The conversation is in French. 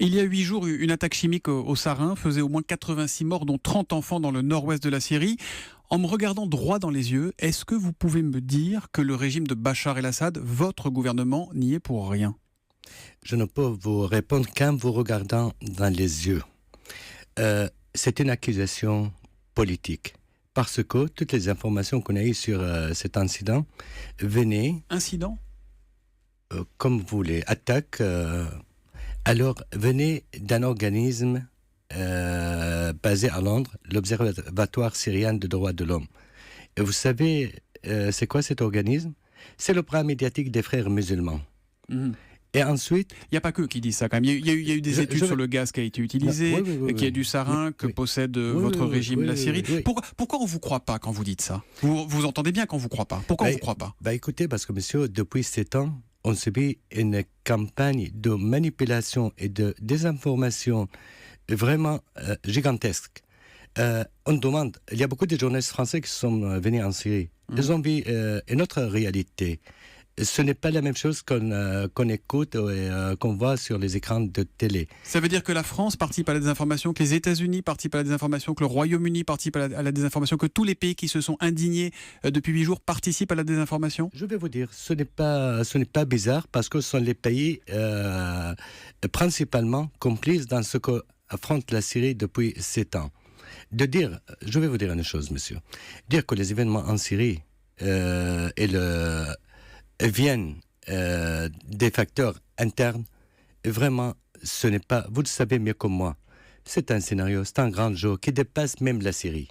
Il y a 8 jours, une attaque chimique au Sarin faisait au moins 86 morts, dont 30 enfants dans le nord-ouest de la Syrie. En me regardant droit dans les yeux, est-ce que vous pouvez me dire que le régime de Bachar el-Assad, votre gouvernement, n'y est pour rien ? Je ne peux vous répondre qu'en vous regardant dans les yeux. C'est une accusation politique. Parce que toutes les informations qu'on a eues sur cet incident venaient... Incident ? Comme vous voulez, attaque... alors, venaient d'un organisme basé à Londres, l'Observatoire syrien des droits de l'homme. Et vous savez, c'est quoi cet organisme ? C'est le bras médiatique des frères musulmans. Et ensuite... Il n'y a pas qu'eux qui disent ça quand même. Il y a eu des études sur le gaz qui a été utilisé, qu'il y a du sarin que possède votre régime, la Syrie. Pourquoi on ne vous croit pas quand vous dites ça ? Vous entendez bien qu'on ne vous croit pas. Pourquoi on ne vous croit pas ? Écoutez, parce que monsieur, depuis 7 ans, on subit une campagne de manipulation et de désinformation vraiment gigantesque. On demande, il y a beaucoup de journalistes français qui sont venus en Syrie. Ils ont vu une autre réalité. Ce n'est pas la même chose qu'on écoute et qu'on voit sur les écrans de télé. Ça veut dire que la France participe à la désinformation, que les États-Unis participent à la désinformation, que le Royaume-Uni participe à la désinformation, que tous les pays qui se sont indignés depuis 8 jours participent à la désinformation ? Je vais vous dire, ce n'est pas bizarre parce que ce sont les pays principalement complices dans ce qu'affronte la Syrie depuis 7 ans. Je vais vous dire une chose, monsieur. Dire que les événements en Syrie viennent des facteurs internes, vraiment, ce n'est pas, vous le savez mieux que moi, c'est un scénario, c'est un grand jeu qui dépasse même la Syrie.